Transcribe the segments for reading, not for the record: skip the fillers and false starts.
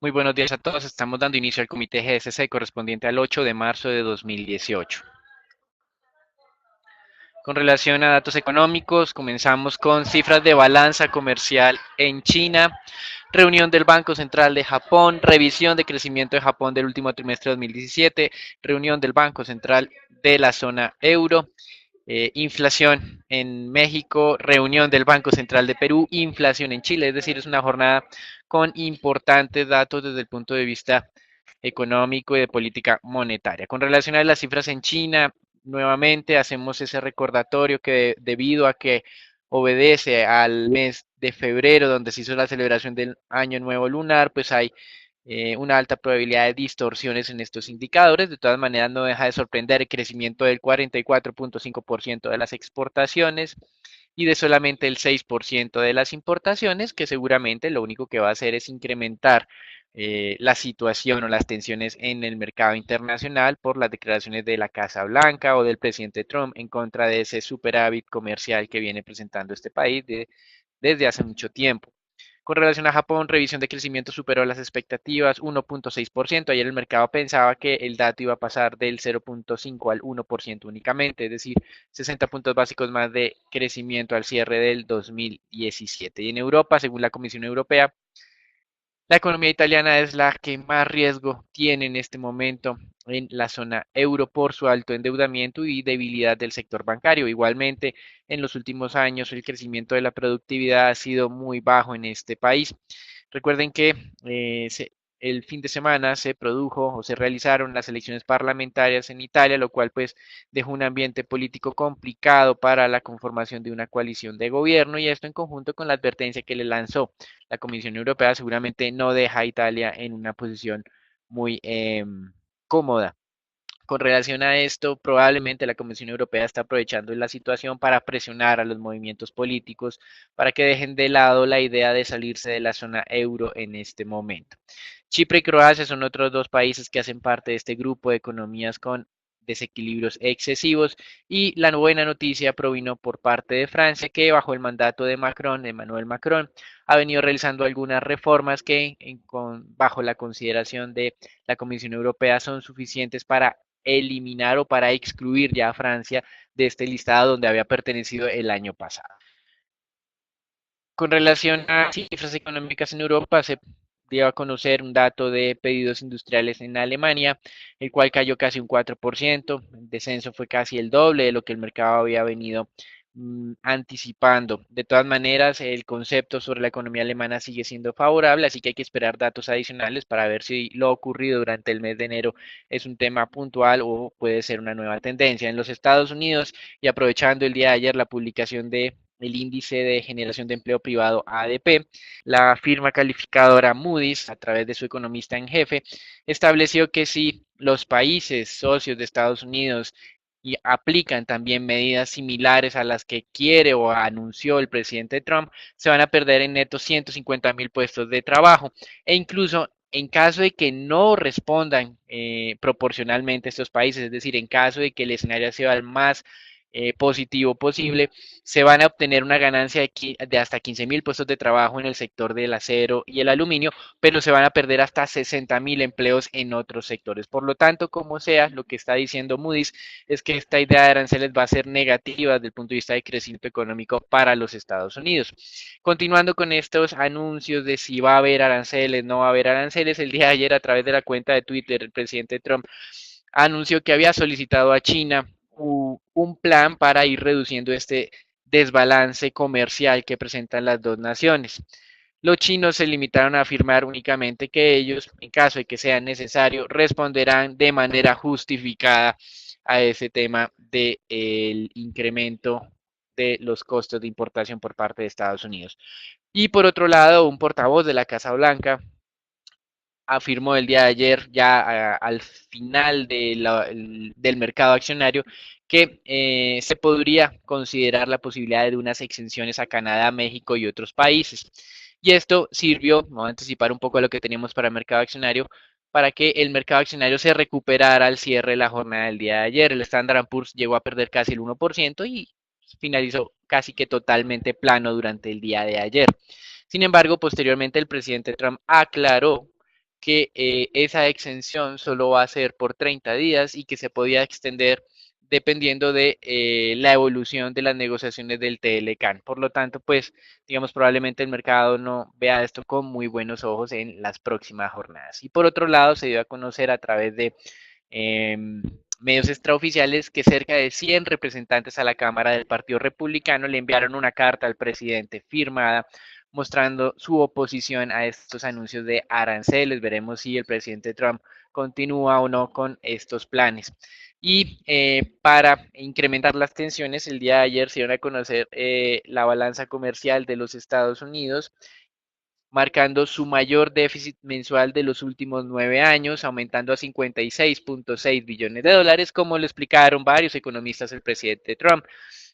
Muy buenos días a todos. Estamos dando inicio al comité GSC correspondiente al 8 de marzo de 2018. Con relación a datos económicos, comenzamos con cifras de balanza comercial en China, reunión del Banco Central de Japón, revisión de crecimiento de Japón del último trimestre de 2017, reunión del Banco Central de la zona euro, inflación en México, reunión del Banco Central de Perú, inflación en Chile, es decir, es una jornada con importantes datos desde el punto de vista económico y de política monetaria. Con relación a las cifras en China, nuevamente hacemos ese recordatorio que debido a que obedece al mes de febrero, donde se hizo la celebración del Año Nuevo Lunar, pues hay una alta probabilidad de distorsiones en estos indicadores. De todas maneras, no deja de sorprender el crecimiento del 44.5% de las exportaciones y de solamente el 6% de las importaciones, que seguramente lo único que va a hacer es incrementar la situación o las tensiones en el mercado internacional por las declaraciones de la Casa Blanca o del presidente Trump en contra de ese superávit comercial que viene presentando este país desde hace mucho tiempo. Con relación a Japón, revisión de crecimiento superó las expectativas 1.6%. Ayer el mercado pensaba que el dato iba a pasar del 0.5 al 1% únicamente, es decir, 60 puntos básicos más de crecimiento al cierre del 2017. Y en Europa, según la Comisión Europea, la economía italiana es la que más riesgo tiene en este momento en la zona euro por su alto endeudamiento y debilidad del sector bancario. Igualmente, en los últimos años el crecimiento de la productividad ha sido muy bajo en este país. Recuerden que el fin de semana se produjo o se realizaron las elecciones parlamentarias en Italia, lo cual pues dejó un ambiente político complicado para la conformación de una coalición de gobierno y esto en conjunto con la advertencia que le lanzó la Comisión Europea seguramente no deja a Italia en una posición muy cómoda. Con relación a esto, probablemente la Comisión Europea está aprovechando la situación para presionar a los movimientos políticos para que dejen de lado la idea de salirse de la zona euro en este momento. Chipre y Croacia son otros dos países que hacen parte de este grupo de economías con desequilibrios excesivos y la buena noticia provino por parte de Francia que bajo el mandato de Macron, Emmanuel Macron, ha venido realizando algunas reformas que bajo la consideración de la Comisión Europea son suficientes para eliminar o para excluir ya a Francia de este listado donde había pertenecido el año pasado. Con relación a cifras económicas en Europa, se dio a conocer un dato de pedidos industriales en Alemania, el cual cayó casi un 4%. El descenso fue casi el doble de lo que el mercado había venido anticipando. De todas maneras, el concepto sobre la economía alemana sigue siendo favorable, así que hay que esperar datos adicionales para ver si lo ocurrido durante el mes de enero es un tema puntual o puede ser una nueva tendencia. En los Estados Unidos, y aprovechando el día de ayer la publicación de el índice de generación de empleo privado ADP, la firma calificadora Moody's, a través de su economista en jefe, estableció que si los países socios de Estados Unidos y aplican también medidas similares a las que quiere o anunció el presidente Trump, se van a perder en neto 150,000 puestos de trabajo e incluso en caso de que no respondan proporcionalmente estos países, es decir, en caso de que el escenario sea el más positivo posible, se van a obtener una ganancia de hasta 15,000 puestos de trabajo en el sector del acero y el aluminio, pero se van a perder hasta 60,000 empleos en otros sectores. Por lo tanto, como sea, lo que está diciendo Moody's es que esta idea de aranceles va a ser negativa desde el punto de vista de crecimiento económico para los Estados Unidos. Continuando con estos anuncios de si va a haber aranceles, no va a haber aranceles, el día de ayer a través de la cuenta de Twitter el presidente Trump anunció que había solicitado a China un plan para ir reduciendo este desbalance comercial que presentan las dos naciones. Los chinos se limitaron a afirmar únicamente que ellos, en caso de que sea necesario, responderán de manera justificada a ese tema del incremento de los costos de importación por parte de Estados Unidos. Y por otro lado, un portavoz de la Casa Blanca afirmó el día de ayer, ya al final del mercado accionario, que se podría considerar la posibilidad de unas exenciones a Canadá, México y otros países. Y esto sirvió, vamos a anticipar un poco lo que teníamos para el mercado accionario, para que el mercado accionario se recuperara al cierre de la jornada del día de ayer. El Standard Poor's llegó a perder casi el 1% y finalizó casi que totalmente plano durante el día de ayer. Sin embargo, posteriormente el presidente Trump aclaró que esa exención solo va a ser por 30 días y que se podía extender dependiendo de la evolución de las negociaciones del TLCAN. Por lo tanto, pues, digamos, probablemente el mercado no vea esto con muy buenos ojos en las próximas jornadas. Y por otro lado, se dio a conocer a través de eh, medios extraoficiales que cerca de 100 representantes a la Cámara del Partido Republicano le enviaron una carta al presidente firmada mostrando su oposición a estos anuncios de aranceles. Veremos si el presidente Trump continúa o no con estos planes. Y para incrementar las tensiones, el día de ayer se dio a conocer la balanza comercial de los Estados Unidos, marcando su mayor déficit mensual de los últimos 9 años, aumentando a 56.6 billones de dólares, como lo explicaron varios economistas el presidente Trump.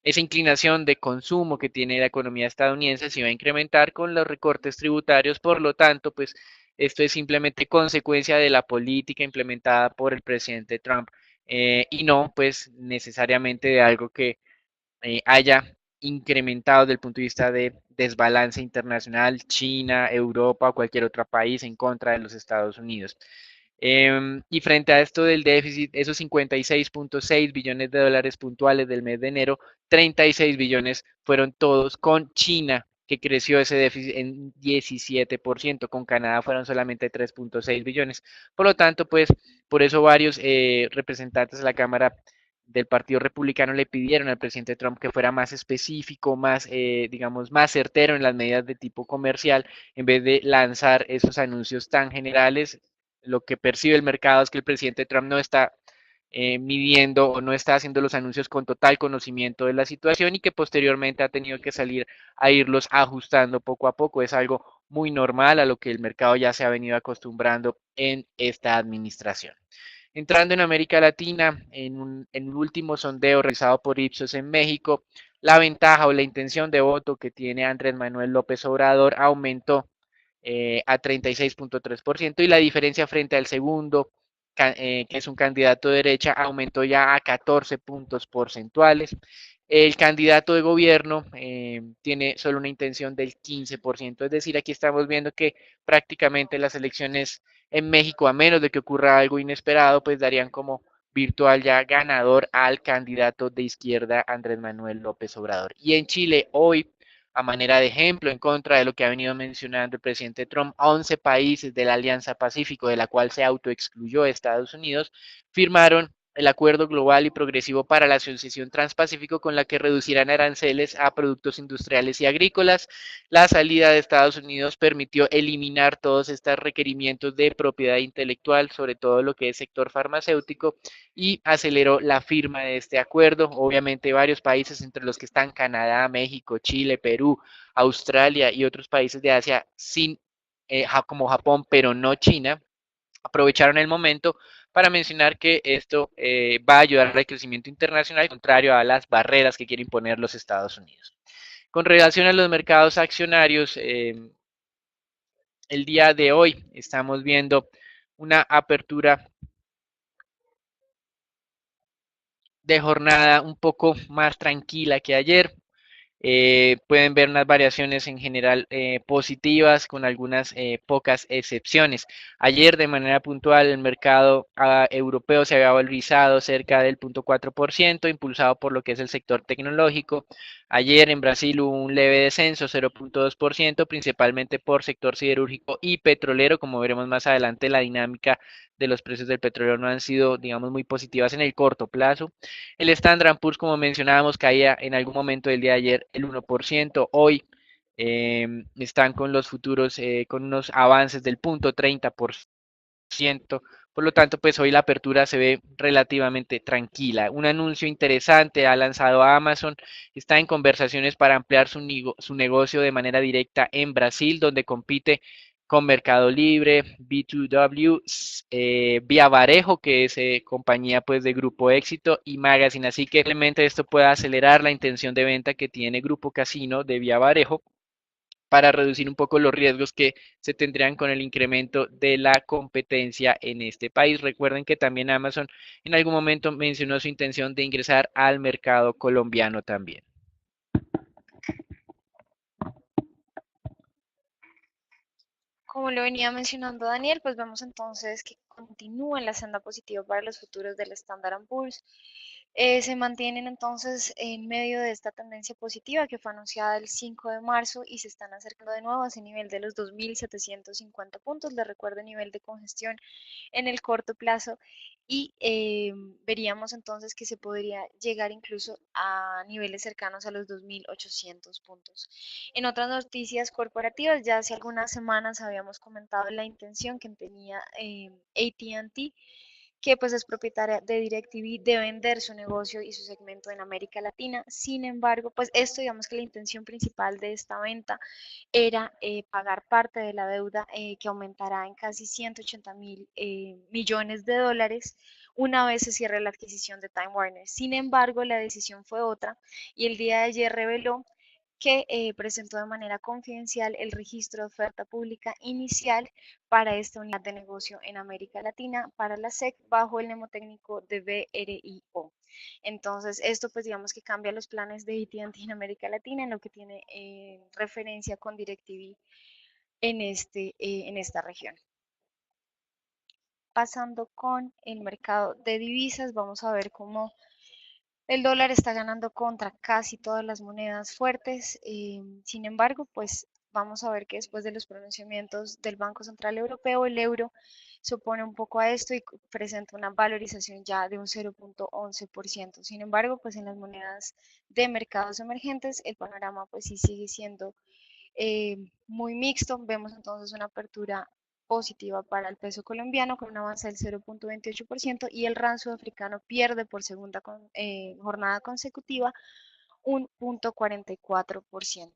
Esa inclinación de consumo que tiene la economía estadounidense se va a incrementar con los recortes tributarios, por lo tanto, pues esto es simplemente consecuencia de la política implementada por el presidente Trump y no pues necesariamente de algo que haya incrementado desde el punto de vista de desbalance internacional, China, Europa o cualquier otro país en contra de los Estados Unidos. Y frente a esto del déficit, esos 56.6 billones de dólares puntuales del mes de enero, 36 billones fueron todos con China, que creció ese déficit en 17%, con Canadá fueron solamente 3.6 billones. Por lo tanto, pues por eso varios representantes de la Cámara del Partido Republicano le pidieron al presidente Trump que fuera más específico, más, digamos, más certero en las medidas de tipo comercial, en vez de lanzar esos anuncios tan generales. Lo que percibe el mercado es que el presidente Trump no está midiendo o no está haciendo los anuncios con total conocimiento de la situación y que posteriormente ha tenido que salir a irlos ajustando poco a poco. Es algo muy normal a lo que el mercado ya se ha venido acostumbrando en esta administración. Entrando en América Latina, en un último sondeo realizado por Ipsos en México, la ventaja o la intención de voto que tiene Andrés Manuel López Obrador aumentó a 36.3% y la diferencia frente al segundo, que es un candidato de derecha, aumentó ya a 14 puntos porcentuales. El candidato de gobierno tiene solo una intención del 15%, es decir, aquí estamos viendo que prácticamente las elecciones en México, a menos de que ocurra algo inesperado, pues darían como virtual ya ganador al candidato de izquierda Andrés Manuel López Obrador. Y en Chile hoy, a manera de ejemplo, en contra de lo que ha venido mencionando el presidente Trump, 11 países de la Alianza Pacífico, de la cual se autoexcluyó Estados Unidos, firmaron el acuerdo global y progresivo para la asociación transpacífico con la que reducirán aranceles a productos industriales y agrícolas. La salida de Estados Unidos permitió eliminar todos estos requerimientos de propiedad intelectual, sobre todo lo que es sector farmacéutico, y aceleró la firma de este acuerdo. Obviamente varios países, entre los que están Canadá, México, Chile, Perú, Australia y otros países de Asia, sin, como Japón, pero no China, aprovecharon el momento para mencionar que esto va a ayudar al crecimiento internacional, contrario a las barreras que quieren imponer los Estados Unidos. Con relación a los mercados accionarios, el día de hoy estamos viendo una apertura de jornada un poco más tranquila que ayer. Pueden ver unas variaciones en general positivas con algunas pocas excepciones. Ayer de manera puntual el mercado europeo se había valorizado cerca del 0.4%, impulsado por lo que es el sector tecnológico. Ayer en Brasil hubo un leve descenso, 0.2%, principalmente por sector siderúrgico y petrolero. Como veremos más adelante, la dinámica de los precios del petróleo no han sido, digamos, muy positivas en el corto plazo. El Standard Poor's, como mencionábamos, caía en algún momento del día de ayer el 1%. Hoy están con los futuros con unos avances del 0.30%. Por lo tanto, pues hoy la apertura se ve relativamente tranquila. Un anuncio interesante ha lanzado Amazon. Está en conversaciones para ampliar su negocio de manera directa en Brasil, donde compite con Mercado Libre, B2W, Vía Varejo, que es compañía pues de Grupo Éxito y Magazine. Así que realmente esto puede acelerar la intención de venta que tiene Grupo Casino de Vía Varejo para reducir un poco los riesgos que se tendrían con el incremento de la competencia en este país. Recuerden que también Amazon en algún momento mencionó su intención de ingresar al mercado colombiano también. Como lo venía mencionando Daniel, pues vemos entonces que continúa en la senda positiva para los futuros del Standard Poor's. Se mantienen entonces en medio de esta tendencia positiva que fue anunciada el 5 de marzo y se están acercando de nuevo a ese nivel de los 2.750 puntos. Les recuerdo nivel de congestión en el corto plazo y veríamos entonces que se podría llegar incluso a niveles cercanos a los 2.800 puntos. En otras noticias corporativas, ya hace algunas semanas habíamos comentado la intención que tenía AT&T, que pues es propietaria de DirecTV, de vender su negocio y su segmento en América Latina. Sin embargo, pues esto digamos que la intención principal de esta venta era pagar parte de la deuda que aumentará en casi 180.000 millones de dólares una vez se cierre la adquisición de Time Warner. Sin embargo, la decisión fue otra y el día de ayer reveló que presentó de manera confidencial el registro de oferta pública inicial para esta unidad de negocio en América Latina para la SEC bajo el mnemotécnico de BRIO. Entonces, esto pues digamos que cambia los planes de AT&T en América Latina en lo que tiene referencia con DirecTV en esta región. Pasando con el mercado de divisas, vamos a ver cómo el dólar está ganando contra casi todas las monedas fuertes. Sin embargo, pues vamos a ver que después de los pronunciamientos del Banco Central Europeo, el euro se opone un poco a esto y presenta una valorización ya de un 0.11%. Sin embargo, pues en las monedas de mercados emergentes, el panorama pues sí sigue siendo muy mixto. Vemos entonces una apertura positiva para el peso colombiano con un avance del 0.28% y el rand sudafricano pierde por segunda jornada consecutiva un 0.44%.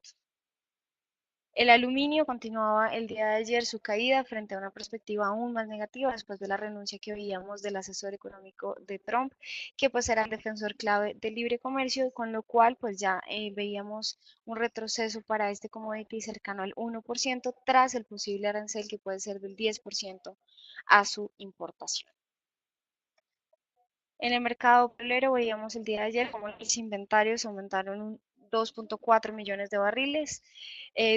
El aluminio continuaba el día de ayer su caída frente a una perspectiva aún más negativa después de la renuncia que veíamos del asesor económico de Trump, que pues era el defensor clave del libre comercio, con lo cual pues ya veíamos un retroceso para este commodity cercano al 1% tras el posible arancel que puede ser del 10% a su importación. En el mercado petrolero veíamos el día de ayer como los inventarios aumentaron un 2.4 millones de barriles,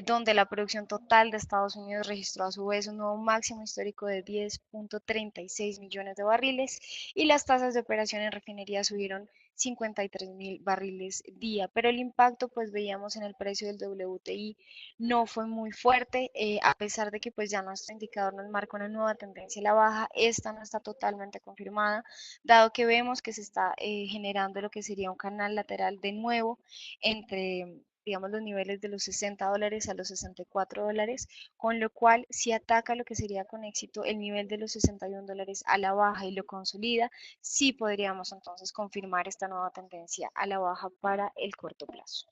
donde la producción total de Estados Unidos registró a su vez un nuevo máximo histórico de 10.36 millones de barriles y las tasas de operación en refinería subieron 53.000 barriles día, pero el impacto pues veíamos en el precio del WTI no fue muy fuerte, a pesar de que pues ya nuestro indicador nos marca una nueva tendencia a la baja, esta no está totalmente confirmada dado que vemos que se está generando lo que sería un canal lateral de nuevo entre, digamos, los niveles de los $60 a los $64, con lo cual si ataca lo que sería con éxito el nivel de los $61 a la baja y lo consolida, sí podríamos entonces confirmar esta nueva tendencia a la baja para el corto plazo.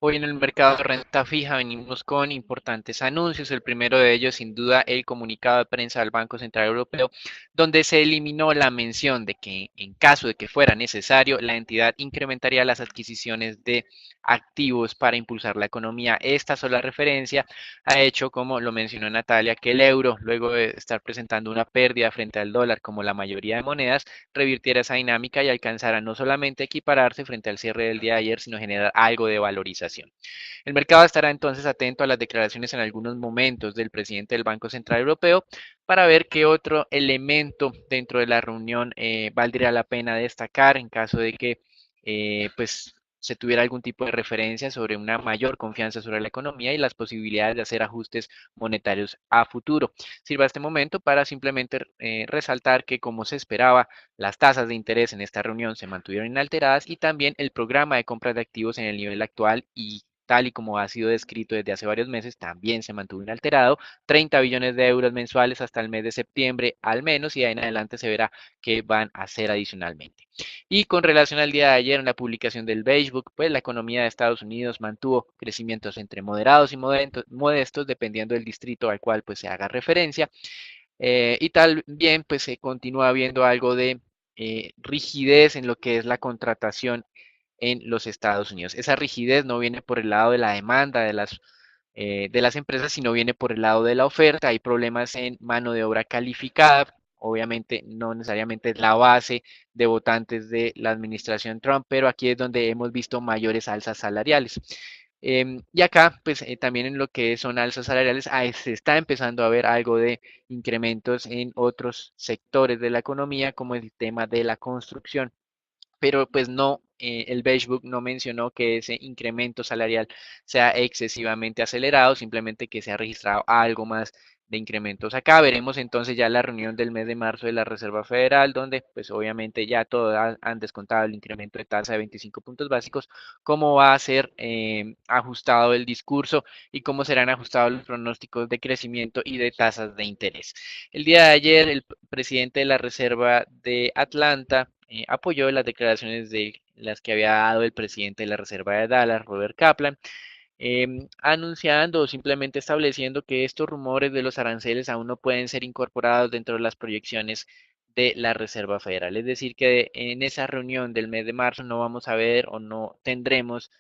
Hoy en el mercado de renta fija venimos con importantes anuncios. El primero de ellos, sin duda, el comunicado de prensa del Banco Central Europeo, donde se eliminó la mención de que en caso de que fuera necesario, la entidad incrementaría las adquisiciones de activos para impulsar la economía. Esta sola referencia ha hecho, como lo mencionó Natalia, que el euro, luego de estar presentando una pérdida frente al dólar como la mayoría de monedas, revirtiera esa dinámica y alcanzara no solamente equipararse frente al cierre del día de ayer, sino generar algo de valorización. El mercado estará entonces atento a las declaraciones en algunos momentos del presidente del Banco Central Europeo para ver qué otro elemento dentro de la reunión valdría la pena destacar en caso de que pues se tuviera algún tipo de referencia sobre una mayor confianza sobre la economía y las posibilidades de hacer ajustes monetarios a futuro. Sirva este momento para simplemente resaltar que, como se esperaba, las tasas de interés en esta reunión se mantuvieron inalteradas y también el programa de compras de activos en el nivel actual y tal y como ha sido descrito desde hace varios meses, también se mantuvo inalterado, 30 billones de euros mensuales hasta el mes de septiembre al menos, y de ahí en adelante se verá qué van a hacer adicionalmente. Y con relación al día de ayer, en la publicación del Beige Book, pues la economía de Estados Unidos mantuvo crecimientos entre moderados y modestos, dependiendo del distrito al cual pues se haga referencia, y también pues se continúa viendo algo de rigidez en lo que es la contratación en los Estados Unidos. Esa rigidez no viene por el lado de la demanda de las empresas, sino viene por el lado de la oferta. Hay problemas en mano de obra calificada, obviamente no necesariamente es la base de votantes de la administración Trump, pero aquí es donde hemos visto mayores alzas salariales. Y acá, pues también en lo que son alzas salariales, se está empezando a ver algo de incrementos en otros sectores de la economía, como el tema de la construcción, pero pues no, el Beige Book no mencionó que ese incremento salarial sea excesivamente acelerado, simplemente que se ha registrado algo más de incrementos acá. Veremos entonces ya la reunión del mes de marzo de la Reserva Federal, donde pues obviamente ya todos han descontado el incremento de tasa de 25 puntos básicos, cómo va a ser ajustado el discurso y cómo serán ajustados los pronósticos de crecimiento y de tasas de interés. El día de ayer, el presidente de la Reserva de Atlanta apoyó las declaraciones de las que había dado el presidente de la Reserva de Dallas, Robert Kaplan, anunciando o simplemente estableciendo que estos rumores de los aranceles aún no pueden ser incorporados dentro de las proyecciones de la Reserva Federal. Es decir, que en esa reunión del mes de marzo no vamos a ver o no tendremos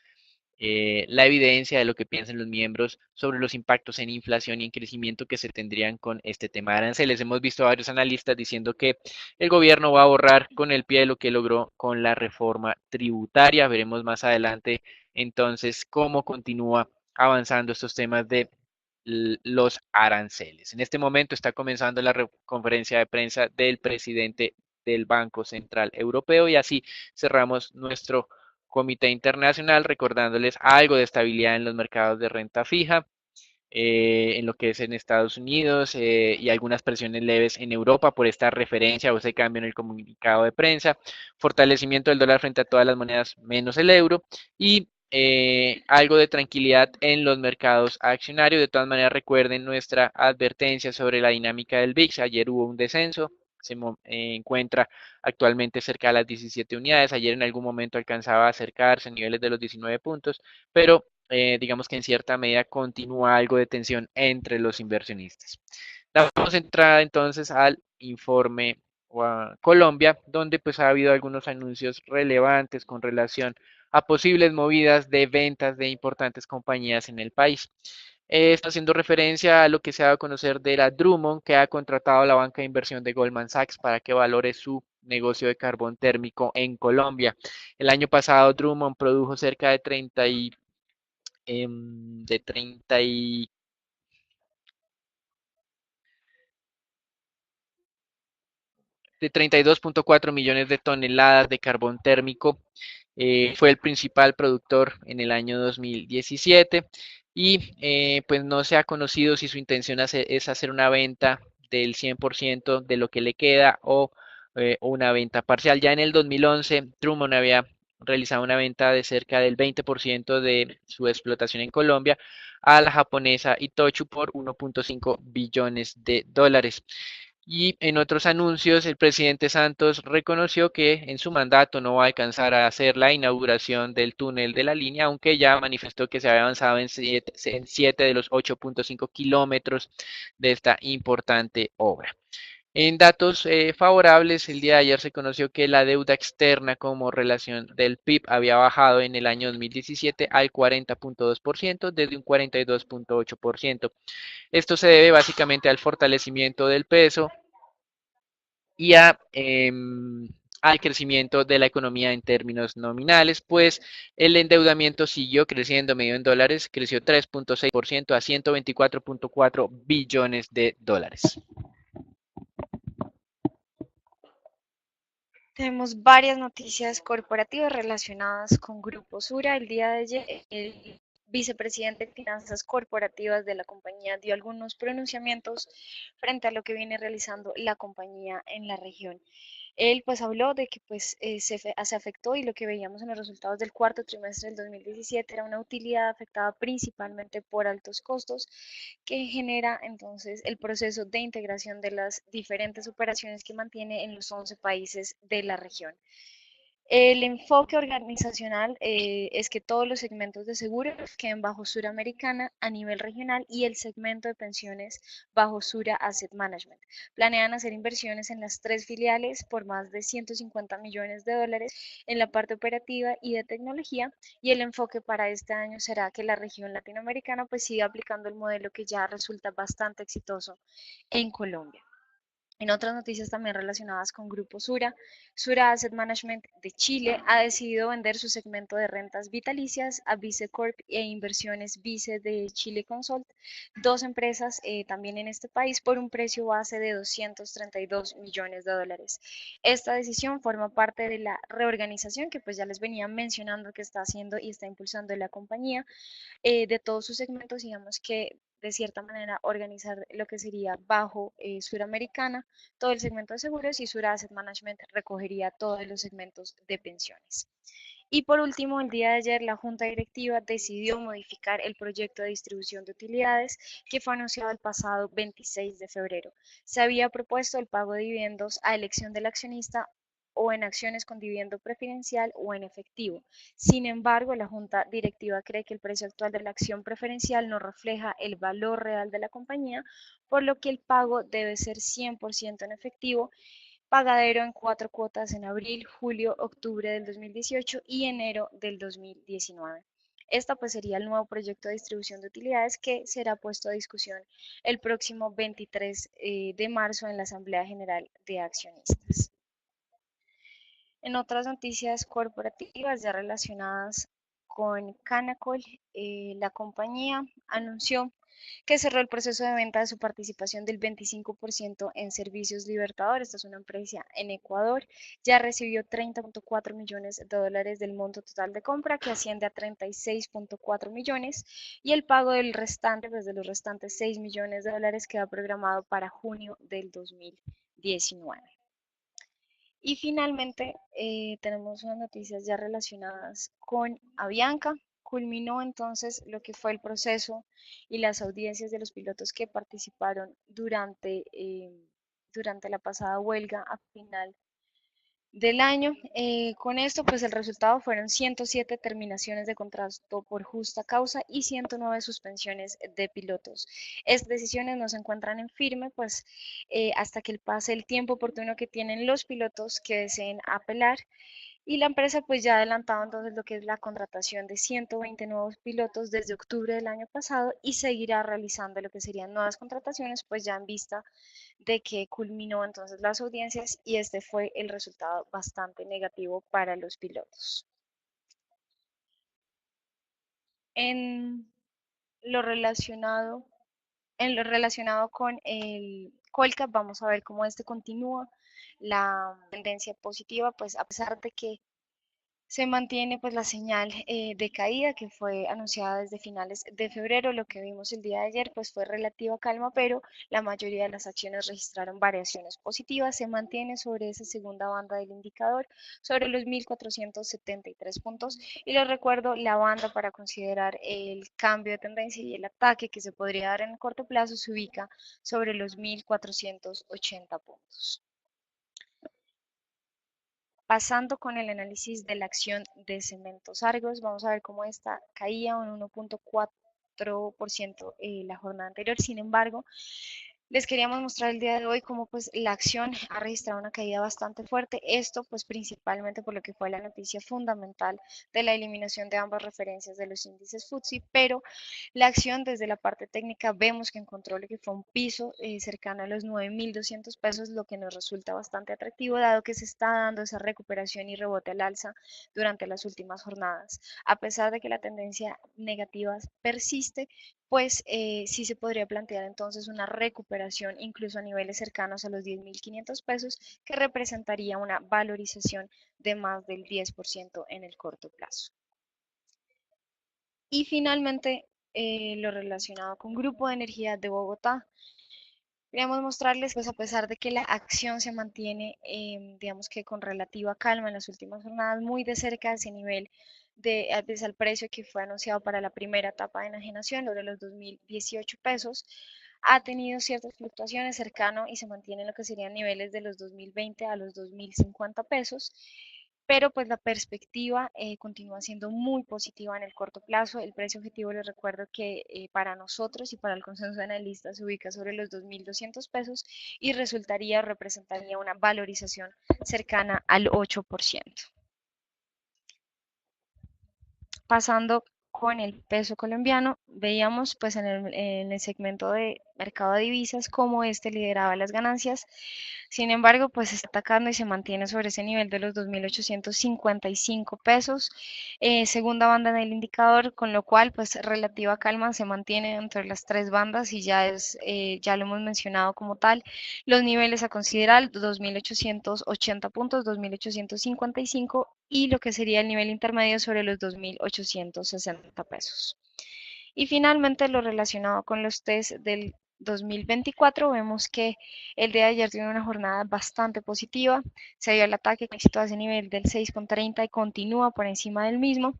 la evidencia de lo que piensan los miembros sobre los impactos en inflación y en crecimiento que se tendrían con este tema de aranceles. Hemos visto a varios analistas diciendo que el gobierno va a borrar con el pie lo que logró con la reforma tributaria. Veremos más adelante entonces cómo continúa avanzando estos temas de los aranceles. En este momento está comenzando la conferencia de prensa del presidente del Banco Central Europeo y así cerramos nuestro Comité Internacional, recordándoles algo de estabilidad en los mercados de renta fija, en lo que es en Estados Unidos y algunas presiones leves en Europa por esta referencia o ese cambio en el comunicado de prensa, fortalecimiento del dólar frente a todas las monedas menos el euro y algo de tranquilidad en los mercados accionarios. De todas maneras, recuerden nuestra advertencia sobre la dinámica del VIX. Ayer hubo un descenso, se encuentra actualmente cerca de las 17 unidades. Ayer en algún momento alcanzaba a acercarse a niveles de los 19 puntos, pero digamos que en cierta medida continúa algo de tensión entre los inversionistas. Damos entrada entonces al informe Colombia, donde pues ha habido algunos anuncios relevantes con relación a posibles movidas de ventas de importantes compañías en el país. Está haciendo referencia a lo que se ha dado a conocer de la Drummond, que ha contratado a la banca de inversión de Goldman Sachs para que valore su negocio de carbón térmico en Colombia. El año pasado Drummond produjo cerca de 30 y de 30 y de 32.4 millones de toneladas de carbón térmico. Fue el principal productor en el año 2017 y pues no se ha conocido si su intención es hacer una venta del 100% de lo que le queda o una venta parcial. Ya en el 2011, Drummond había realizado una venta de cerca del 20% de su explotación en Colombia a la japonesa Itochu por 1.5 billones de dólares. Y en otros anuncios, el presidente Santos reconoció que en su mandato no va a alcanzar a hacer la inauguración del túnel de la línea, aunque ya manifestó que se había avanzado en 7 de los 8.5 kilómetros de esta importante obra. En datos favorables, el día de ayer se conoció que la deuda externa como relación del PIB había bajado en el año 2017 al 40.2% desde un 42.8%. Esto se debe básicamente al fortalecimiento del peso y al crecimiento de la economía en términos nominales, pues el endeudamiento siguió creciendo medio en dólares, creció 3.6% a 124.4 billones de dólares. Tenemos varias noticias corporativas relacionadas con Grupo Sura. El día de ayer, el vicepresidente de Finanzas Corporativas de la compañía dio algunos pronunciamientos frente a lo que viene realizando la compañía en la región. Él pues habló de que pues se afectó y lo que veíamos en los resultados del cuarto trimestre del 2017 era una utilidad afectada principalmente por altos costos que genera entonces el proceso de integración de las diferentes operaciones que mantiene en los 11 países de la región. El enfoque organizacional es que todos los segmentos de seguros queden bajo Suramericana a nivel regional y el segmento de pensiones bajo Sura Asset Management. Planean hacer inversiones en las tres filiales por más de 150 millones de dólares en la parte operativa y de tecnología y el enfoque para este año será que la región latinoamericana pues siga aplicando el modelo que ya resulta bastante exitoso en Colombia. En otras noticias también relacionadas con Grupo Sura, Sura Asset Management de Chile ha decidido vender su segmento de rentas vitalicias a Vice Corp e Inversiones Vice de Chile Consult, dos empresas también en este país, por un precio base de 232 millones de dólares. Esta decisión forma parte de la reorganización que pues ya les venía mencionando que está haciendo y está impulsando la compañía de todos sus segmentos, digamos que de cierta manera organizar lo que sería bajo Suramericana, todo el segmento de seguros y Sura Asset Management recogería todos los segmentos de pensiones. Y por último, el día de ayer la Junta Directiva decidió modificar el proyecto de distribución de utilidades que fue anunciado el pasado 26 de febrero. Se había propuesto el pago de dividendos a elección del accionista o en acciones con dividendo preferencial o en efectivo. Sin embargo, la Junta Directiva cree que el precio actual de la acción preferencial no refleja el valor real de la compañía, por lo que el pago debe ser 100% en efectivo, pagadero en 4 cuotas en abril, julio, octubre del 2018 y enero del 2019. Esta pues sería el nuevo proyecto de distribución de utilidades que será puesto a discusión el próximo 23 de marzo en la Asamblea General de Accionistas. En otras noticias corporativas ya relacionadas con Canacol, la compañía anunció que cerró el proceso de venta de su participación del 25% en Servicios Libertador. Esta es una empresa en Ecuador. Ya recibió 30.4 millones de dólares del monto total de compra, que asciende a 36.4 millones, y el pago del restante, pues de los restantes 6 millones de dólares, queda programado para junio del 2019. Y finalmente tenemos unas noticias ya relacionadas con Avianca. Culminó entonces lo que fue el proceso y las audiencias de los pilotos que participaron durante la pasada huelga a final del año. Con esto, pues el resultado fueron 107 terminaciones de contrato por justa causa y 109 suspensiones de pilotos. Estas decisiones no se encuentran en firme, pues hasta que pase el tiempo oportuno que tienen los pilotos que deseen apelar. Y la empresa pues ya ha adelantado entonces lo que es la contratación de 120 nuevos pilotos desde octubre del año pasado y seguirá realizando lo que serían nuevas contrataciones, pues ya en vista de que culminó entonces las audiencias y este fue el resultado bastante negativo para los pilotos. En lo relacionado, en lo relacionado con el Colcap, vamos a ver cómo este continúa la tendencia positiva, pues a pesar de que se mantiene pues la señal de caída que fue anunciada desde finales de febrero. Lo que vimos el día de ayer pues fue relativa calma, pero la mayoría de las acciones registraron variaciones positivas. Se mantiene sobre esa segunda banda del indicador, sobre los 1473 puntos. Y les recuerdo, la banda para considerar el cambio de tendencia y el ataque que se podría dar en el corto plazo se ubica sobre los 1480 puntos. Pasando con el análisis de la acción de Cementos Argos, vamos a ver cómo esta caía un 1.4% la jornada anterior. Sin embargo, les queríamos mostrar el día de hoy cómo pues la acción ha registrado una caída bastante fuerte. Esto pues principalmente por lo que fue la noticia fundamental de la eliminación de ambas referencias de los índices FTSE, pero la acción desde la parte técnica vemos que encontró lo que fue un piso cercano a los 9.200 pesos, lo que nos resulta bastante atractivo dado que se está dando esa recuperación y rebote al alza durante las últimas jornadas. A pesar de que la tendencia negativa persiste, pues sí se podría plantear entonces una recuperación incluso a niveles cercanos a los 10.500 pesos, que representaría una valorización de más del 10% en el corto plazo. Y finalmente, lo relacionado con Grupo de Energía de Bogotá. Queríamos mostrarles, pues a pesar de que la acción se mantiene, digamos que con relativa calma en las últimas jornadas, muy de cerca de ese nivel desde el precio que fue anunciado para la primera etapa de enajenación, sobre los 2.018 pesos, ha tenido ciertas fluctuaciones cercano y se mantiene en lo que serían niveles de los 2.020 a los 2.050 pesos, pero pues la perspectiva continúa siendo muy positiva en el corto plazo. El precio objetivo, les recuerdo que para nosotros y para el consenso de analistas se ubica sobre los 2.200 pesos y representaría una valorización cercana al 8%. Pasando con el peso colombiano, veíamos pues en el segmento de mercado de divisas cómo este lideraba las ganancias. Sin embargo, pues se está atacando y se mantiene sobre ese nivel de los 2.855 pesos, segunda banda en el indicador, con lo cual pues relativa calma se mantiene entre las tres bandas y ya es, ya lo hemos mencionado como tal, los niveles a considerar 2.880 puntos, 2.855 y lo que sería el nivel intermedio sobre los 2.860 pesos. Y finalmente, lo relacionado con los test del 2024, vemos que el día de ayer tiene una jornada bastante positiva, se dio el ataque con éxito a ese nivel del 6,30 y continúa por encima del mismo,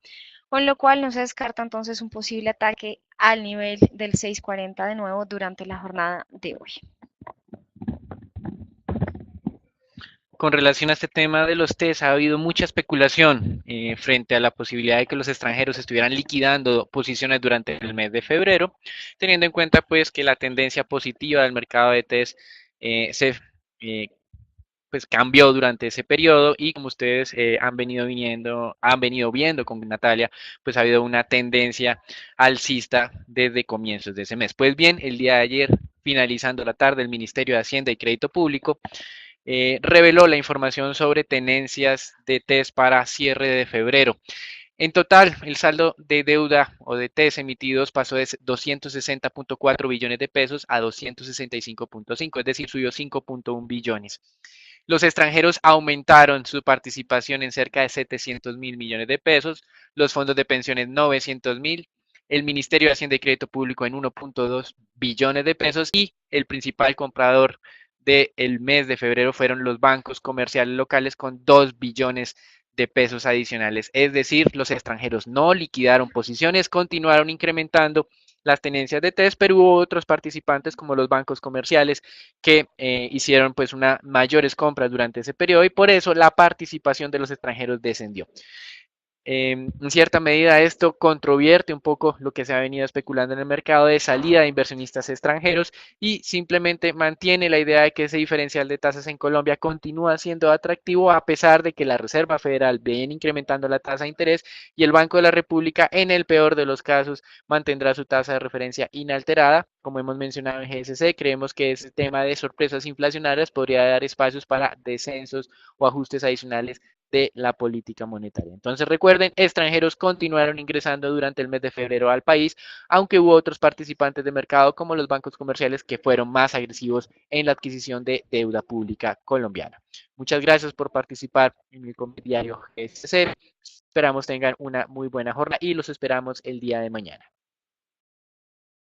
con lo cual no se descarta entonces un posible ataque al nivel del 6,40 de nuevo durante la jornada de hoy. Con relación a este tema de los test, ha habido mucha especulación frente a la posibilidad de que los extranjeros estuvieran liquidando posiciones durante el mes de febrero, teniendo en cuenta pues que la tendencia positiva del mercado de test se eh, pues cambió durante ese periodo y como ustedes han venido viendo con Natalia, pues ha habido una tendencia alcista desde comienzos de ese mes. Pues bien, el día de ayer, finalizando la tarde, el Ministerio de Hacienda y Crédito Público reveló la información sobre tenencias de test para cierre de febrero. En total, el saldo de deuda o de TES emitidos pasó de 260.4 billones de pesos a 265.5, es decir, subió 5.1 billones. Los extranjeros aumentaron su participación en cerca de 700.000 millones de pesos, los fondos de pensiones 900.000, el Ministerio de Hacienda y Crédito Público en 1.2 billones de pesos y el principal comprador del mes de febrero fueron los bancos comerciales locales con 2 billones de pesos adicionales. Es decir, los extranjeros no liquidaron posiciones, continuaron incrementando las tenencias de test, pero hubo otros participantes como los bancos comerciales que hicieron pues una mayores compras durante ese periodo y por eso la participación de los extranjeros descendió. En cierta medida esto controvierte un poco lo que se ha venido especulando en el mercado de salida de inversionistas extranjeros y simplemente mantiene la idea de que ese diferencial de tasas en Colombia continúa siendo atractivo a pesar de que la Reserva Federal viene incrementando la tasa de interés y el Banco de la República en el peor de los casos mantendrá su tasa de referencia inalterada. Como hemos mencionado en GSC, creemos que ese tema de sorpresas inflacionarias podría dar espacios para descensos o ajustes adicionales de la política monetaria. Entonces recuerden, extranjeros continuaron ingresando durante el mes de febrero al país, aunque hubo otros participantes de mercado como los bancos comerciales que fueron más agresivos en la adquisición de deuda pública colombiana. Muchas gracias por participar en el diario GSC. Esperamos tengan una muy buena jornada y los esperamos el día de mañana.